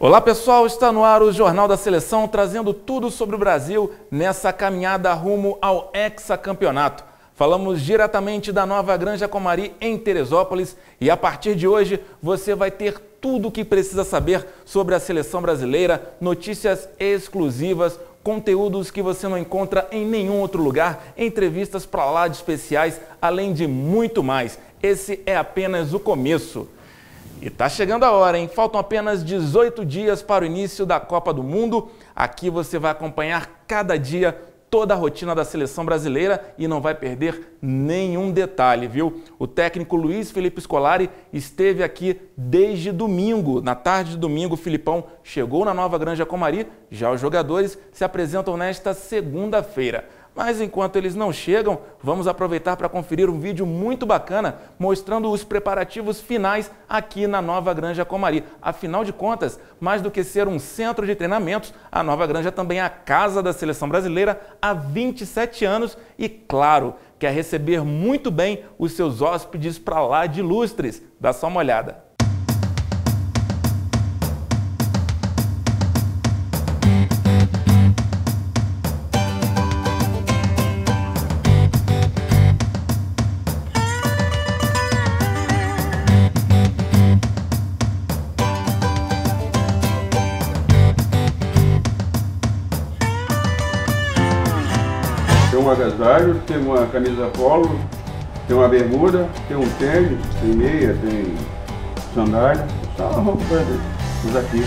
Olá pessoal, está no ar o Jornal da Seleção, trazendo tudo sobre o Brasil nessa caminhada rumo ao hexacampeonato. Falamos diretamente da Nova Granja Comari em Teresópolis e a partir de hoje você vai ter tudo o que precisa saber sobre a seleção brasileira, notícias exclusivas, conteúdos que você não encontra em nenhum outro lugar, entrevistas para lá de especiais, além de muito mais. Esse é apenas o começo. E tá chegando a hora, hein? Faltam apenas 18 dias para o início da Copa do Mundo. Aqui você vai acompanhar cada dia toda a rotina da seleção brasileira e não vai perder nenhum detalhe, viu? O técnico Luiz Felipe Scolari esteve aqui desde domingo. Na tarde de domingo, o Filipão chegou na Nova Granja Comari. Já os jogadores se apresentam nesta segunda-feira. Mas enquanto eles não chegam, vamos aproveitar para conferir um vídeo muito bacana mostrando os preparativos finais aqui na Nova Granja Comari. Afinal de contas, mais do que ser um centro de treinamentos, a Nova Granja também é a casa da seleção brasileira há 27 anos e, claro, quer receber muito bem os seus hóspedes para lá de ilustres. Dá só uma olhada. Tem um agasalho, tem uma camisa polo, tem uma bermuda, tem um tênis, tem meia, tem sandália, só uma roupa para usar aqui.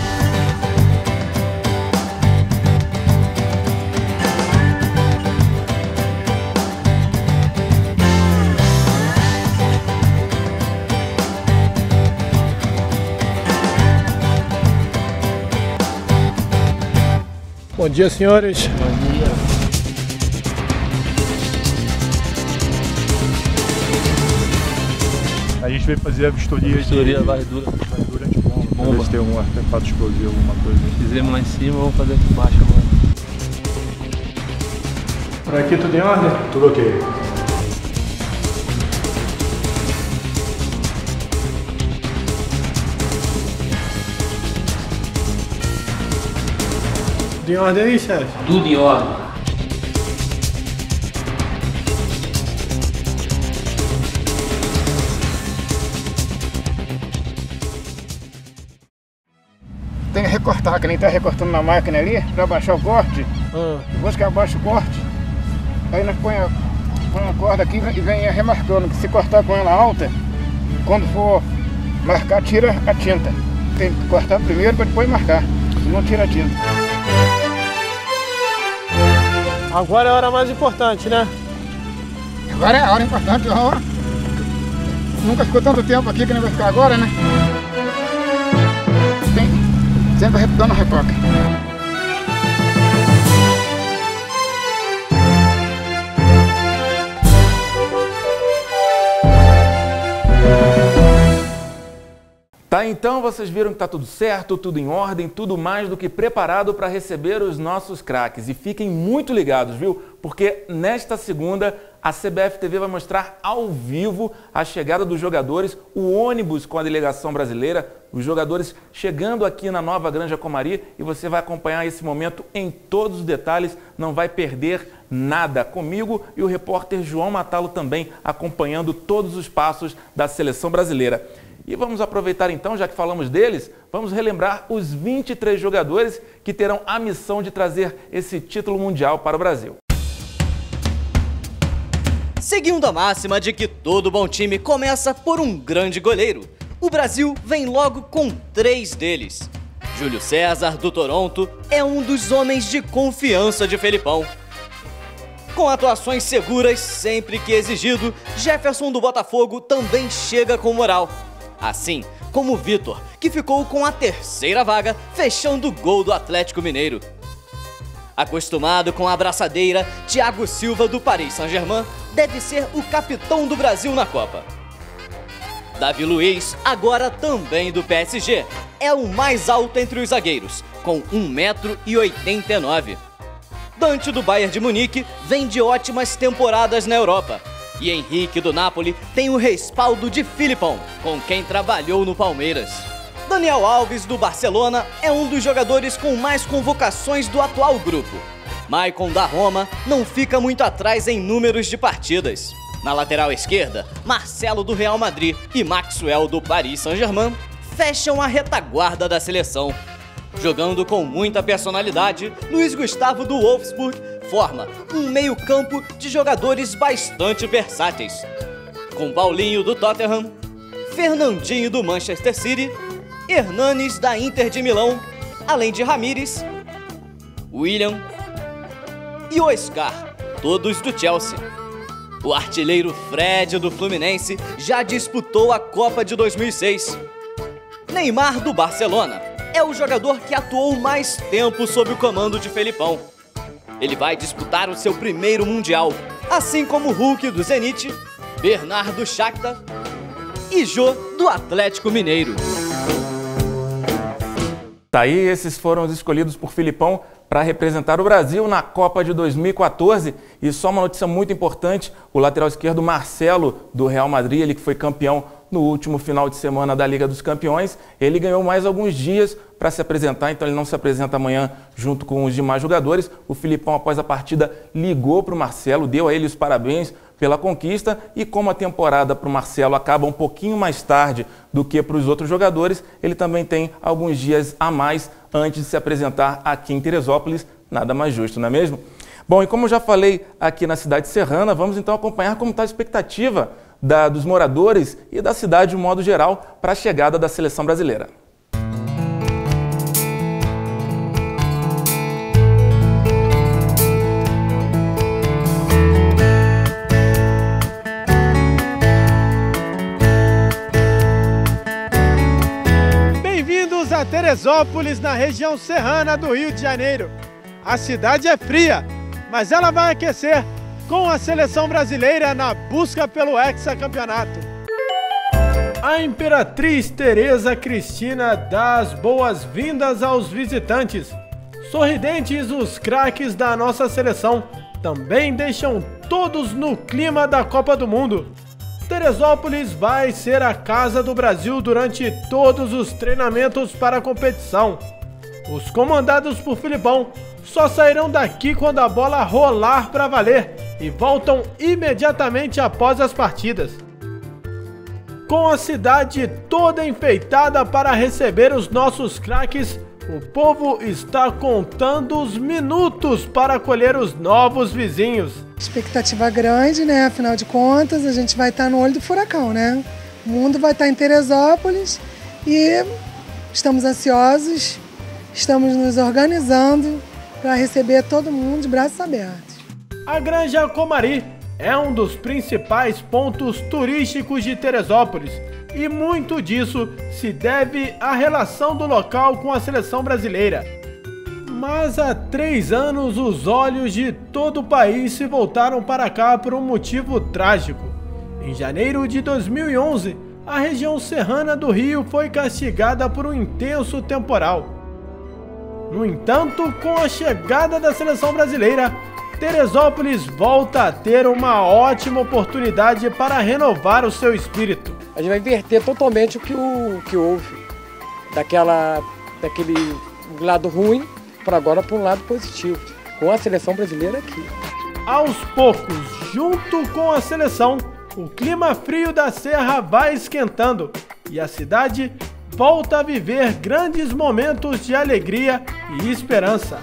Bom dia, senhores. Bom dia. A gente veio fazer a vistoria varredura de bomba, pra ver se tem algum artefato explosivo, alguma coisa. Fizemos lá em cima, vamos fazer aqui embaixo agora. Por aqui tudo em ordem? Tudo ok. Tudo em ordem aí, chefe? Tudo em ordem. Tem que recortar, que nem tá recortando na máquina ali, para baixar o corte. Depois que abaixa o corte, aí nós põe a corda aqui e vem remarcando, que se cortar com ela alta, quando for marcar, tira a tinta. Tem que cortar primeiro para depois marcar, senão tira a tinta. Agora é a hora mais importante, né? Agora é a hora importante, a hora. Nunca ficou tanto tempo aqui que nem vai ficar agora, né? Sempre dando retoque. Tá, então vocês viram que tá tudo certo, tudo em ordem, tudo mais do que preparado para receber os nossos craques. E fiquem muito ligados, viu? Porque nesta segunda a CBF TV vai mostrar ao vivo a chegada dos jogadores, o ônibus com a delegação brasileira, os jogadores chegando aqui na Nova Granja Comari e você vai acompanhar esse momento em todos os detalhes, não vai perder nada. Comigo e o repórter João Matalo também acompanhando todos os passos da seleção brasileira. E vamos aproveitar então, já que falamos deles, vamos relembrar os 23 jogadores que terão a missão de trazer esse título mundial para o Brasil. Seguindo a máxima de que todo bom time começa por um grande goleiro, o Brasil vem logo com 3 deles. Júlio César, do Toronto, é um dos homens de confiança de Felipão. Com atuações seguras sempre que exigido, Jefferson do Botafogo também chega com moral. Assim como Vitor, que ficou com a 3ª vaga, fechando o gol do Atlético Mineiro. Acostumado com a abraçadeira, Thiago Silva do Paris Saint-Germain deve ser o capitão do Brasil na Copa. Davi Luiz, agora também do PSG, é o mais alto entre os zagueiros, com 1,89 m. Dante do Bayern de Munique vem de ótimas temporadas na Europa. E Henrique do Napoli tem o respaldo de Filipão, com quem trabalhou no Palmeiras. Daniel Alves do Barcelona é um dos jogadores com mais convocações do atual grupo. Maicon da Roma não fica muito atrás em números de partidas. Na lateral esquerda, Marcelo do Real Madrid e Maxwell do Paris Saint-Germain fecham a retaguarda da seleção. Jogando com muita personalidade, Luiz Gustavo do Wolfsburg forma um meio-campo de jogadores bastante versáteis, com Paulinho do Tottenham, Fernandinho do Manchester City, Hernanes da Inter de Milão, além de Ramires, William e Oscar, todos do Chelsea. O artilheiro Fred do Fluminense já disputou a Copa de 2006. Neymar do Barcelona é o jogador que atuou mais tempo sob o comando de Felipão. Ele vai disputar o seu primeiro Mundial, assim como Hulk do Zenit, Bernardo do Shakhtar e Jô do Atlético Mineiro. Tá aí, esses foram os escolhidos por Felipão para representar o Brasil na Copa de 2014. E só uma notícia muito importante, o lateral esquerdo Marcelo do Real Madrid, ele que foi campeão no último final de semana da Liga dos Campeões, ele ganhou mais alguns dias para se apresentar, então ele não se apresenta amanhã junto com os demais jogadores. O Filipão, após a partida, ligou para o Marcelo, deu a ele os parabéns pela conquista, e como a temporada para o Marcelo acaba um pouquinho mais tarde do que para os outros jogadores, ele também tem alguns dias a mais antes de se apresentar aqui em Teresópolis. Nada mais justo, não é mesmo? Bom, e como eu já falei aqui na cidade serrana, vamos então acompanhar como está a expectativa dos moradores e da cidade de um modo geral para a chegada da seleção brasileira. Bem-vindos a Teresópolis, na região serrana do Rio de Janeiro. A cidade é fria, mas ela vai aquecer com a seleção brasileira na busca pelo hexacampeonato. A Imperatriz Tereza Cristina dá as boas-vindas aos visitantes. Sorridentes, os craques da nossa seleção também deixam todos no clima da Copa do Mundo. Teresópolis vai ser a casa do Brasil durante todos os treinamentos para a competição. Os comandados por Filipão só sairão daqui quando a bola rolar para valer e voltam imediatamente após as partidas. Com a cidade toda enfeitada para receber os nossos craques, o povo está contando os minutos para acolher os novos vizinhos. Expectativa grande, né? Afinal de contas, a gente vai estar no olho do furacão, né? O mundo vai estar em Teresópolis e estamos ansiosos, estamos nos organizando para receber todo mundo de braços abertos. A Granja Comari é um dos principais pontos turísticos de Teresópolis e muito disso se deve à relação do local com a seleção brasileira. Mas há 3 anos os olhos de todo o país se voltaram para cá por um motivo trágico. Em janeiro de 2011, a região serrana do Rio foi castigada por um intenso temporal. No entanto, com a chegada da seleção brasileira, Teresópolis volta a ter uma ótima oportunidade para renovar o seu espírito. A gente vai inverter totalmente o que houve, daquele lado ruim para agora para um lado positivo, com a seleção brasileira aqui. Aos poucos, junto com a seleção, o clima frio da serra vai esquentando e a cidade volta a viver grandes momentos de alegria e esperança.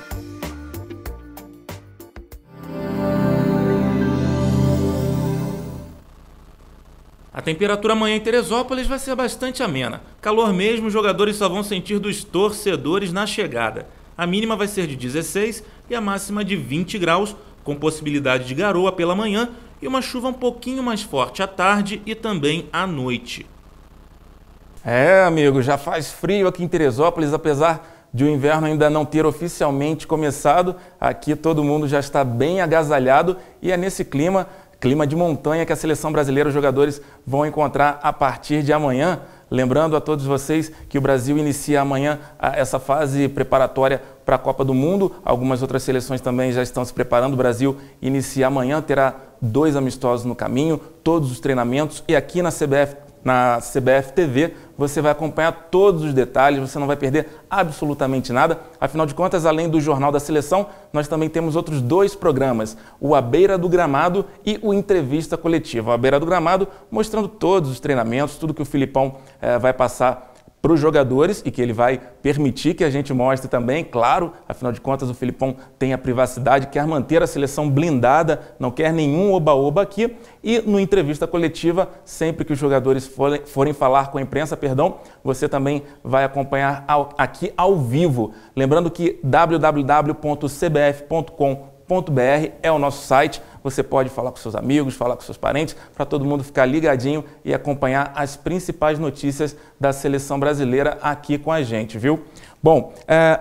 A temperatura amanhã em Teresópolis vai ser bastante amena. Calor mesmo, os jogadores só vão sentir dos torcedores na chegada. A mínima vai ser de 16 e a máxima de 20 graus, com possibilidade de garoa pela manhã e uma chuva um pouquinho mais forte à tarde e também à noite. É, amigo, já faz frio aqui em Teresópolis, apesar de o inverno ainda não ter oficialmente começado. Aqui todo mundo já está bem agasalhado e é nesse clima Clima de montanha que a seleção brasileira, os jogadores vão encontrar a partir de amanhã. Lembrando a todos vocês que o Brasil inicia amanhã essa fase preparatória para a Copa do Mundo. Algumas outras seleções também já estão se preparando. O Brasil inicia amanhã, terá 2 amistosos no caminho, todos os treinamentos. E aqui na CBF TV você vai acompanhar todos os detalhes, você não vai perder absolutamente nada. Afinal de contas, além do Jornal da Seleção, nós também temos outros 2 programas, o À Beira do Gramado e o Entrevista Coletiva. O À Beira do Gramado mostrando todos os treinamentos, tudo que o Filipão vai passar para os jogadores e que ele vai permitir que a gente mostre também, claro, afinal de contas o Filipão tem a privacidade, quer manter a seleção blindada, não quer nenhum oba-oba aqui. E no Entrevista Coletiva, sempre que os jogadores forem falar com a imprensa, você também vai acompanhar aqui ao vivo. Lembrando que www.cbf.com.br é o nosso site, você pode falar com seus amigos, falar com seus parentes, para todo mundo ficar ligadinho e acompanhar as principais notícias da seleção brasileira aqui com a gente, viu? Bom,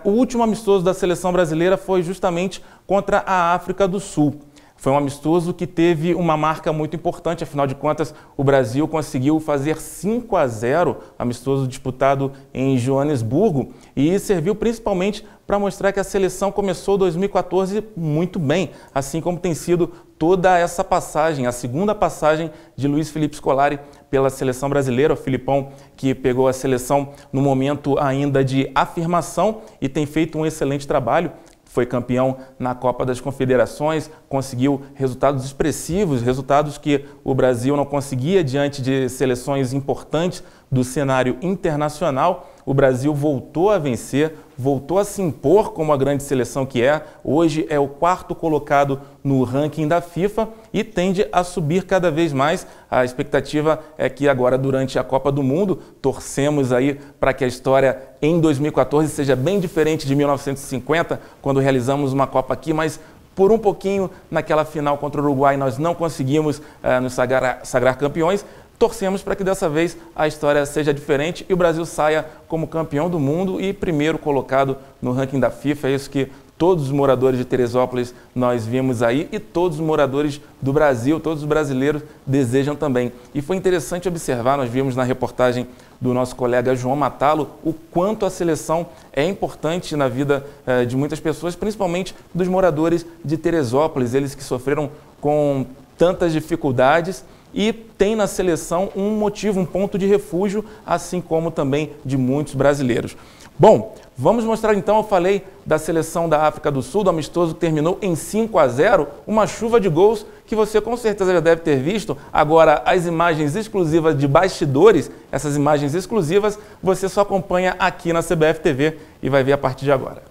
o último amistoso da seleção brasileira foi justamente contra a África do Sul. Foi um amistoso que teve uma marca muito importante, afinal de contas, o Brasil conseguiu fazer 5-0, amistoso disputado em Joanesburgo, e serviu principalmente para mostrar que a seleção começou 2014 muito bem, assim como tem sido toda essa passagem, a segunda passagem de Luiz Felipe Scolari pela seleção brasileira, o Filipão que pegou a seleção no momento ainda de afirmação e tem feito um excelente trabalho. Foi campeão na Copa das Confederações, conseguiu resultados expressivos, resultados que o Brasil não conseguia diante de seleções importantes do cenário internacional. O Brasil voltou a vencer, voltou a se impor como a grande seleção que é. Hoje é o 4º colocado no ranking da FIFA e tende a subir cada vez mais. A expectativa é que agora, durante a Copa do Mundo, torcemos aí para que a história em 2014 seja bem diferente de 1950, quando realizamos uma Copa aqui, mas por um pouquinho, naquela final contra o Uruguai, nós não conseguimos nos sagrar campeões. Torcemos para que dessa vez a história seja diferente e o Brasil saia como campeão do mundo e primeiro colocado no ranking da FIFA. É isso que todos os moradores de Teresópolis nós vimos aí e todos os moradores do Brasil, todos os brasileiros desejam também. E foi interessante observar, nós vimos na reportagem do nosso colega João Matalo, o quanto a seleção é importante na vida de muitas pessoas, principalmente dos moradores de Teresópolis, eles que sofreram com tantas dificuldades e tem na seleção um motivo, um ponto de refúgio, assim como também de muitos brasileiros. Bom, vamos mostrar então, eu falei da seleção da África do Sul, do amistoso que terminou em 5-0, uma chuva de gols que você com certeza já deve ter visto. Agora, as imagens exclusivas de bastidores, essas imagens exclusivas, você só acompanha aqui na CBF TV e vai ver a partir de agora.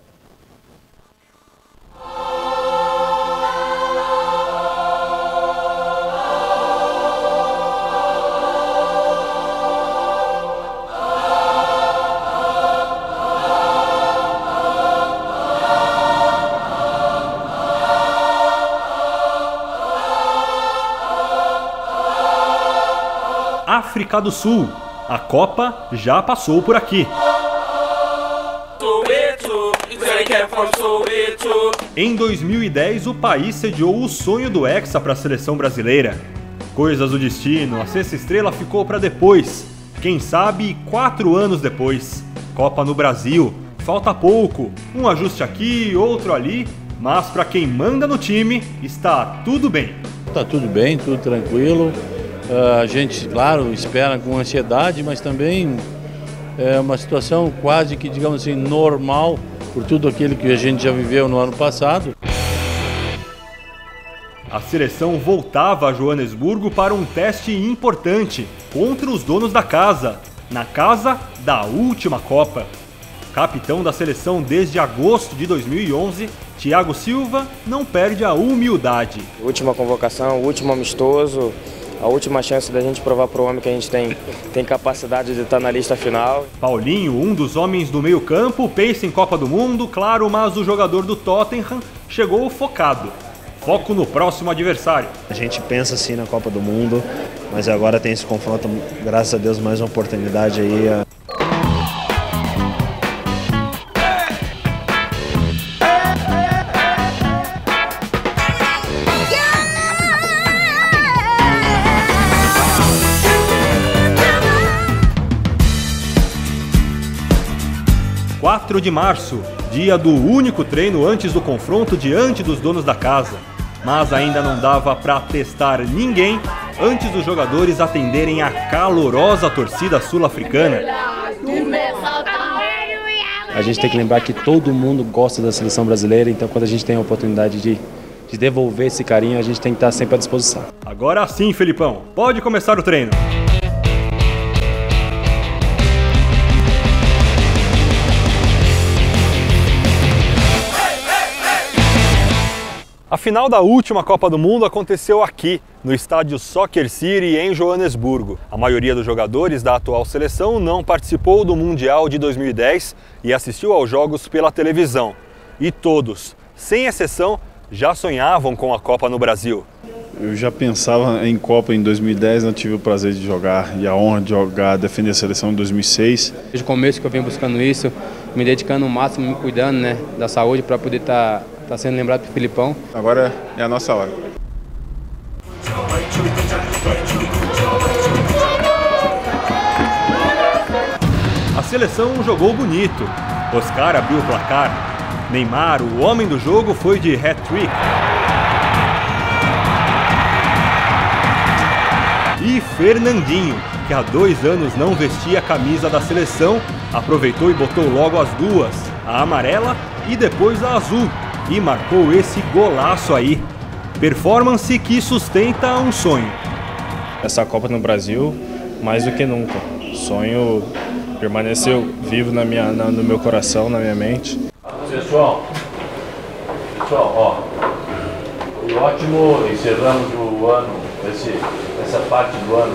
África do Sul. A Copa já passou por aqui. Em 2010, o país sediou o sonho do Hexa para a seleção brasileira. Coisas do destino, a sexta estrela ficou para depois. Quem sabe 4 anos depois. Copa no Brasil. Falta pouco. Um ajuste aqui, outro ali. Mas para quem manda no time, está tudo bem. Está tudo bem, tudo tranquilo. A gente, claro, espera com ansiedade, mas também é uma situação quase que, digamos assim, normal por tudo aquilo que a gente já viveu no ano passado. A seleção voltava a Joanesburgo para um teste importante contra os donos da casa, na casa da última Copa. Capitão da seleção desde agosto de 2011, Thiago Silva não perde a humildade. Última convocação, último amistoso. A última chance da gente provar para o homem que a gente tem capacidade de estar na lista final. Paulinho, um dos homens do meio-campo, pensa em Copa do Mundo, claro, mas o jogador do Tottenham chegou focado. Foco no próximo adversário. A gente pensa sim na Copa do Mundo, mas agora tem esse confronto, graças a Deus, mais uma oportunidade aí. 4 de março, dia do único treino antes do confronto diante dos donos da casa. Mas ainda não dava para testar ninguém antes dos jogadores atenderem a calorosa torcida sul-africana. A gente tem que lembrar que todo mundo gosta da seleção brasileira, então quando a gente tem a oportunidade de devolver esse carinho, a gente tem que estar sempre à disposição. Agora sim, Felipão, pode começar o treino. A final da última Copa do Mundo aconteceu aqui, no estádio Soccer City, em Joanesburgo. A maioria dos jogadores da atual seleção não participou do Mundial de 2010 e assistiu aos jogos pela televisão. E todos, sem exceção, já sonhavam com a Copa no Brasil. Eu já pensava em Copa em 2010, não tive o prazer de jogar e a honra de jogar, defender a seleção em 2006. Desde o começo que eu venho buscando isso, me dedicando o máximo, me cuidando, né, da saúde para poder estar sendo lembrado pro Filipão. Agora é a nossa hora. A seleção jogou bonito. Oscar abriu o placar. Neymar, o homem do jogo, foi de hat-trick. E Fernandinho, que há 2 anos não vestia a camisa da seleção, aproveitou e botou logo as duas, a amarela e depois a azul, e marcou esse golaço aí. Performance que sustenta um sonho. Essa Copa no Brasil, mais do que nunca. O sonho permaneceu vivo no meu coração, na minha mente. Pessoal, ó, foi ótimo, encerramos o ano, essa parte do ano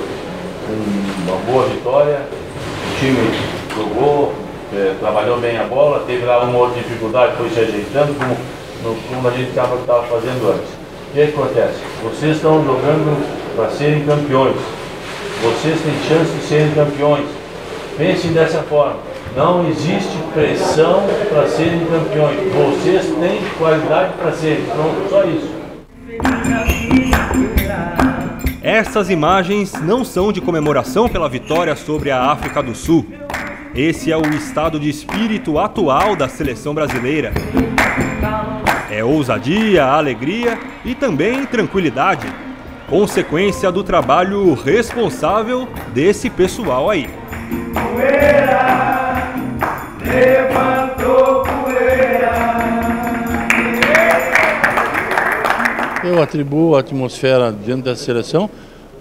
com uma boa vitória. O time jogou, trabalhou bem a bola, teve lá uma outra dificuldade, foi se ajeitando como a gente estava fazendo antes. O que acontece? Vocês estão jogando para serem campeões. Vocês têm chance de serem campeões. Pensem dessa forma. Não existe pressão para serem campeões. Vocês têm qualidade para serem. Pronto, só isso. Essas imagens não são de comemoração pela vitória sobre a África do Sul. Esse é o estado de espírito atual da seleção brasileira. É ousadia, alegria e também tranquilidade, consequência do trabalho responsável desse pessoal aí. Poeira, levantou poeira. Eu atribuo a atmosfera dentro da seleção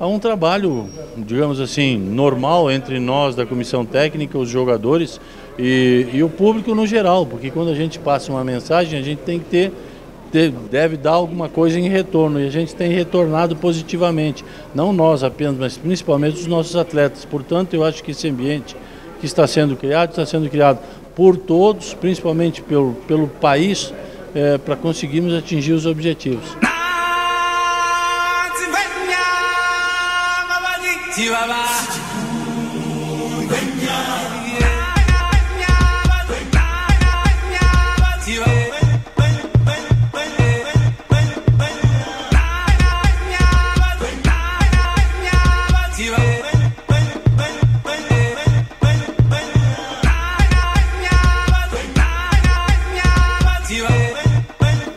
a um trabalho, digamos assim, normal entre nós da comissão técnica, os jogadores e o público no geral, porque quando a gente passa uma mensagem, a gente tem que deve dar alguma coisa em retorno, e a gente tem retornado positivamente, não nós apenas, mas principalmente os nossos atletas. Portanto, eu acho que esse ambiente que está sendo criado por todos, principalmente pelo país, para conseguirmos atingir os objetivos.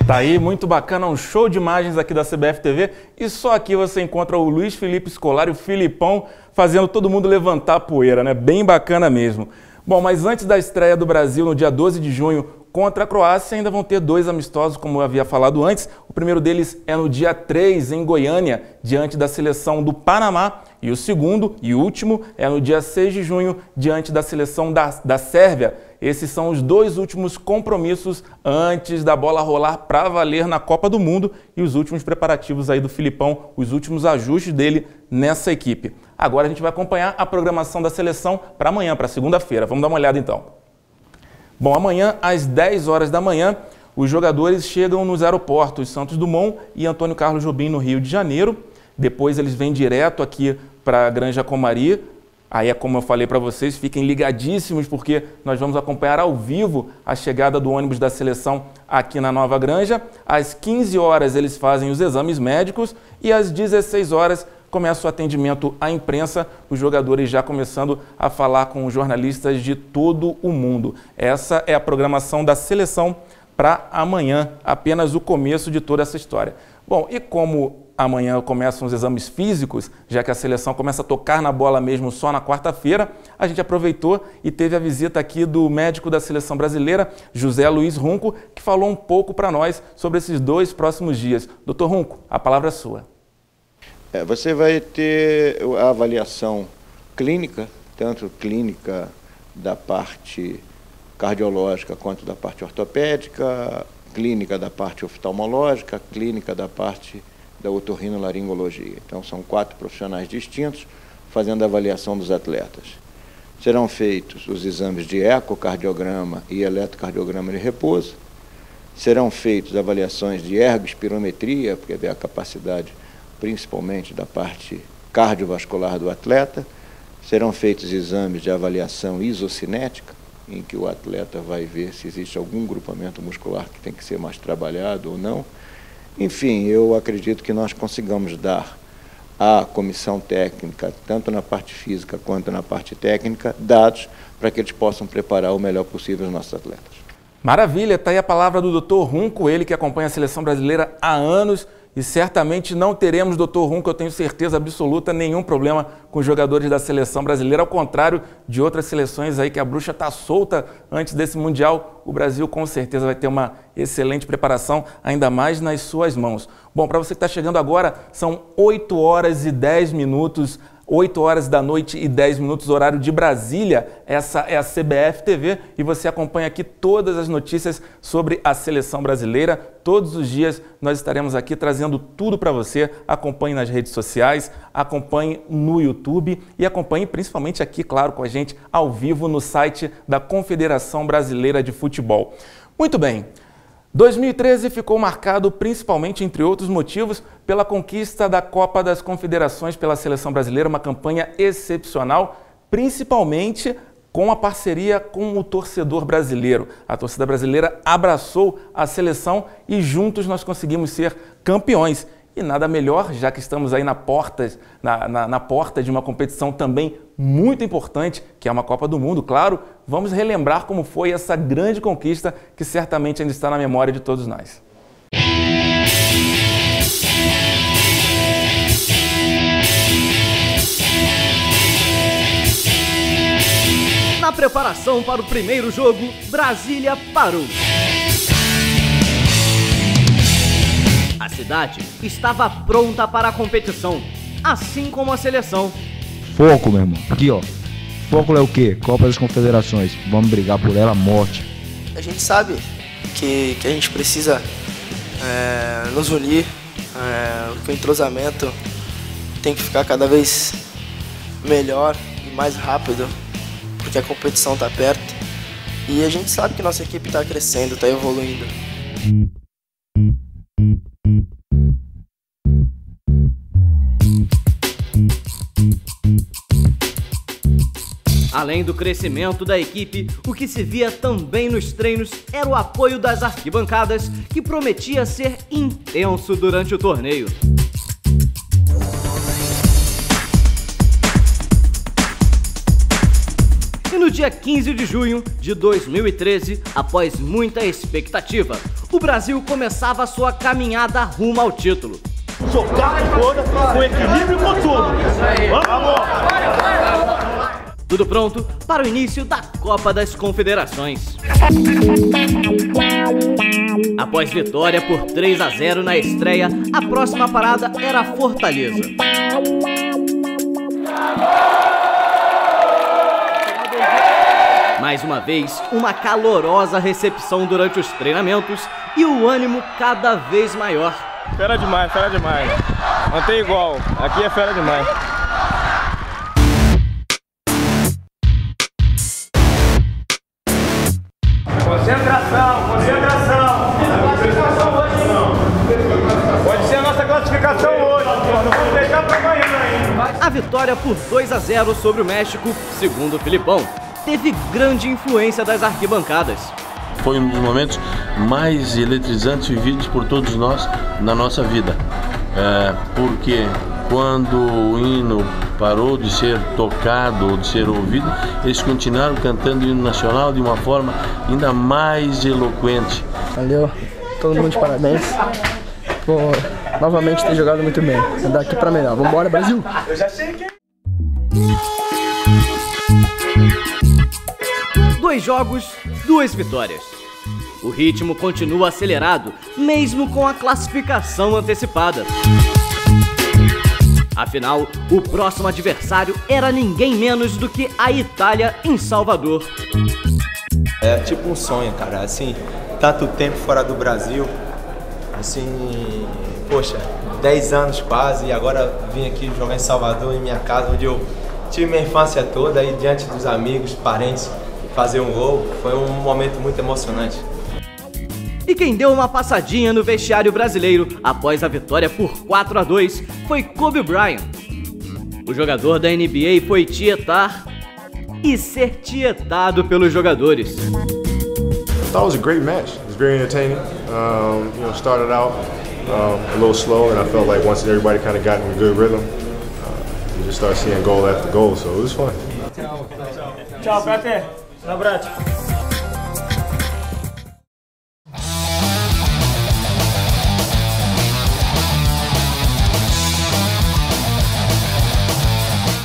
Tá aí, muito bacana, um show de imagens aqui da CBF TV, e só aqui você encontra o Luiz Felipe Scolari, o Filipão, fazendo todo mundo levantar a poeira, né? Bem bacana mesmo. Bom, mas antes da estreia do Brasil no dia 12 de junho contra a Croácia, ainda vão ter 2 amistosos, como eu havia falado antes. O primeiro deles é no dia 3, em Goiânia, diante da seleção do Panamá, e o segundo e último é no dia 6 de junho, diante da seleção da Sérvia. Esses são os 2 últimos compromissos antes da bola rolar para valer na Copa do Mundo e os últimos preparativos aí do Filipão, os últimos ajustes dele nessa equipe. Agora a gente vai acompanhar a programação da seleção para amanhã, para segunda-feira. Vamos dar uma olhada então. Bom, amanhã às 10 horas da manhã, os jogadores chegam nos aeroportos Santos Dumont e Antônio Carlos Jobim, no Rio de Janeiro. Depois eles vêm direto aqui para a Granja Comari. Aí é como eu falei para vocês, fiquem ligadíssimos porque nós vamos acompanhar ao vivo a chegada do ônibus da seleção aqui na Nova Granja. Às 15 horas eles fazem os exames médicos e às 16 horas começa o atendimento à imprensa, os jogadores já começando a falar com jornalistas de todo o mundo. Essa é a programação da seleção para amanhã, apenas o começo de toda essa história. Bom, e como amanhã começam os exames físicos, já que a seleção começa a tocar na bola mesmo só na quarta-feira, a gente aproveitou e teve a visita aqui do médico da seleção brasileira, José Luiz Runco, que falou um pouco para nós sobre esses 2 próximos dias. Doutor Runco, a palavra é sua. Você vai ter a avaliação clínica, tanto clínica da parte cardiológica quanto da parte ortopédica, clínica da parte oftalmológica, clínica da parte da otorrinolaringologia. Então, são 4 profissionais distintos fazendo a avaliação dos atletas. Serão feitos os exames de ecocardiograma e eletrocardiograma de repouso. Serão feitas avaliações de ergospirometria, porque vê a capacidade principalmente da parte cardiovascular do atleta. Serão feitos exames de avaliação isocinética, em que o atleta vai ver se existe algum grupamento muscular que tem que ser mais trabalhado ou não. Enfim, eu acredito que nós consigamos dar à comissão técnica, tanto na parte física quanto na parte técnica, dados para que eles possam preparar o melhor possível os nossos atletas. Maravilha, está aí a palavra do Dr. Runco, ele que acompanha a seleção brasileira há anos. E certamente não teremos, doutor Runco, eu tenho certeza absoluta, nenhum problema com os jogadores da seleção brasileira, ao contrário de outras seleções aí que a bruxa está solta antes desse Mundial. O Brasil com certeza vai ter uma excelente preparação, ainda mais nas suas mãos. Bom, para você que está chegando agora, são 8 horas e 10 minutos, 8 horas da noite e 10 minutos, horário de Brasília. Essa é a CBF TV e você acompanha aqui todas as notícias sobre a seleção brasileira. Todos os dias nós estaremos aqui trazendo tudo para você. Acompanhe nas redes sociais, acompanhe no YouTube e acompanhe principalmente aqui, claro, com a gente ao vivo no site da Confederação Brasileira de Futebol. Muito bem. 2013 ficou marcado principalmente, entre outros motivos, pela conquista da Copa das Confederações pela seleção brasileira, uma campanha excepcional, principalmente com a parceria com o torcedor brasileiro. A torcida brasileira abraçou a seleção e juntos nós conseguimos ser campeões. E nada melhor, já que estamos aí na porta de uma competição também muito importante, que é uma Copa do Mundo, claro, vamos relembrar como foi essa grande conquista que certamente ainda está na memória de todos nós. Na preparação para o primeiro jogo, Brasília parou. A cidade estava pronta para a competição, assim como a seleção. Foco, meu irmão. Aqui, ó. Foco é o quê? Copa das Confederações. Vamos brigar por ela, morte. A gente sabe que a gente precisa nos unir, que o entrosamento tem que ficar cada vez melhor e mais rápido, porque a competição está perto. E a gente sabe que nossa equipe está crescendo, está evoluindo. Além do crescimento da equipe, o que se via também nos treinos era o apoio das arquibancadas, que prometia ser intenso durante o torneio. E no dia 15 de junho de 2013, após muita expectativa, o Brasil começava a sua caminhada rumo ao título. Socar de toda, com equilíbrio e com tudo. Vamos! Tudo pronto para o início da Copa das Confederações. Após vitória por 3-0 na estreia, a próxima parada era Fortaleza. Mais uma vez, uma calorosa recepção durante os treinamentos e o ânimo cada vez maior. Fera demais, fera demais. Não tem igual, aqui é fera demais. Concentração, concentração. Pode ser a nossa classificação hoje, não vamos deixar para amanhã, hein? A vitória por 2-0 sobre o México, segundo o Filipão, teve grande influência das arquibancadas. Foi um dos momentos mais eletrizantes vividos por todos nós na nossa vida, porque quando o hino parou de ser tocado ou de ser ouvido, eles continuaram cantando o hino nacional de uma forma ainda mais eloquente. Valeu, todo mundo de parabéns por novamente ter jogado muito bem. É daqui pra melhor. Vambora, Brasil! Eu já cheguei! 2 jogos, 2 vitórias. O ritmo continua acelerado, mesmo com a classificação antecipada. Afinal, o próximo adversário era ninguém menos do que a Itália em Salvador. É tipo um sonho, cara, assim, tanto tempo fora do Brasil, assim, poxa, 10 anos quase, e agora vim aqui jogar em Salvador, em minha casa, onde eu tive minha infância toda, aí diante dos amigos, parentes, fazer um gol, foi um momento muito emocionante. E quem deu uma passadinha no vestiário brasileiro após a vitória por 4-2 foi Kobe Bryant. O jogador da NBA foi tietar e ser tietado pelos jogadores. I thought it was a great match. It was very entertaining. You know, started out a little slow, and I felt like once everybody kind of got in a good rhythm, you just start seeing goal after goal. So it was fun. Tchau, Peter. Um abraço.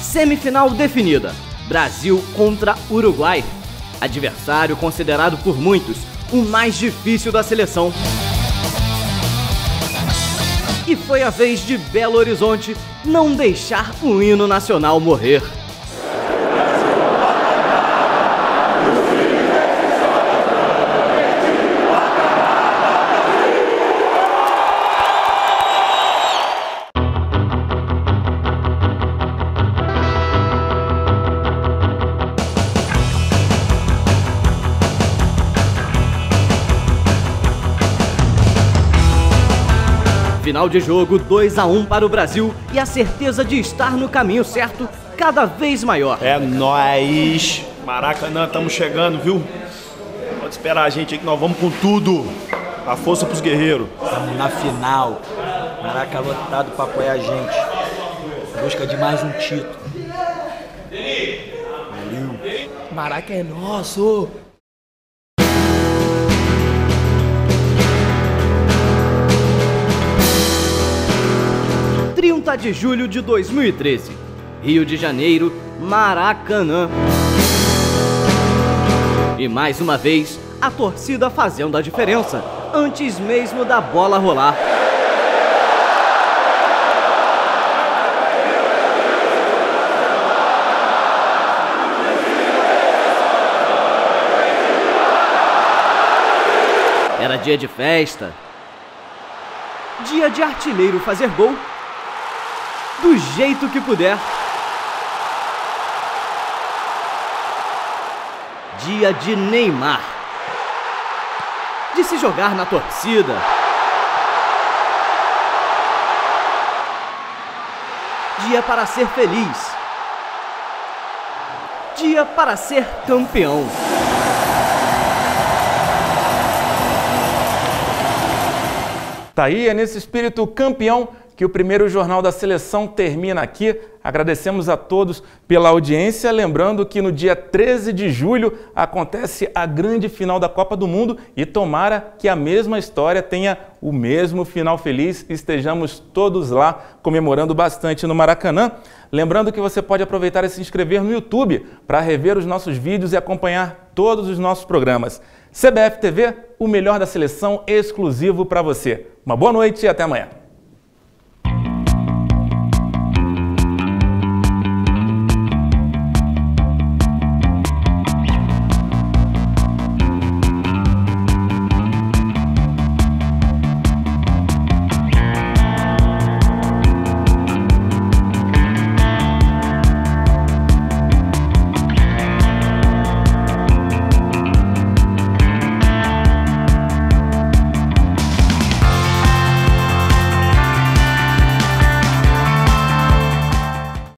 Semifinal definida. Brasil contra Uruguai. Adversário considerado por muitos o mais difícil da seleção. E foi a vez de Belo Horizonte não deixar o hino nacional morrer. Final de jogo 2-1 para o Brasil e a certeza de estar no caminho certo cada vez maior. É nóis! Maracanã, estamos chegando, viu? Pode esperar a gente aí que nós vamos com tudo. A força pros guerreiros. Estamos na final. Maracanã lotado para apoiar a gente. Em busca de mais um título. Valeu! Maraca é nosso! 30 de julho de 2013, Rio de Janeiro, Maracanã. E mais uma vez, a torcida fazendo a diferença, antes mesmo da bola rolar. Era dia de festa, dia de artilheiro fazer gol, do jeito que puder. Dia de Neymar, de se jogar na torcida. Dia para ser feliz. Dia para ser campeão. Tá aí, é nesse espírito campeão que o primeiro Jornal da Seleção termina aqui. Agradecemos a todos pela audiência, lembrando que no dia 13 de julho acontece a grande final da Copa do Mundo e tomara que a mesma história tenha o mesmo final feliz e estejamos todos lá comemorando bastante no Maracanã. Lembrando que você pode aproveitar e se inscrever no YouTube para rever os nossos vídeos e acompanhar todos os nossos programas. CBF TV, o melhor da seleção exclusivo para você. Uma boa noite e até amanhã.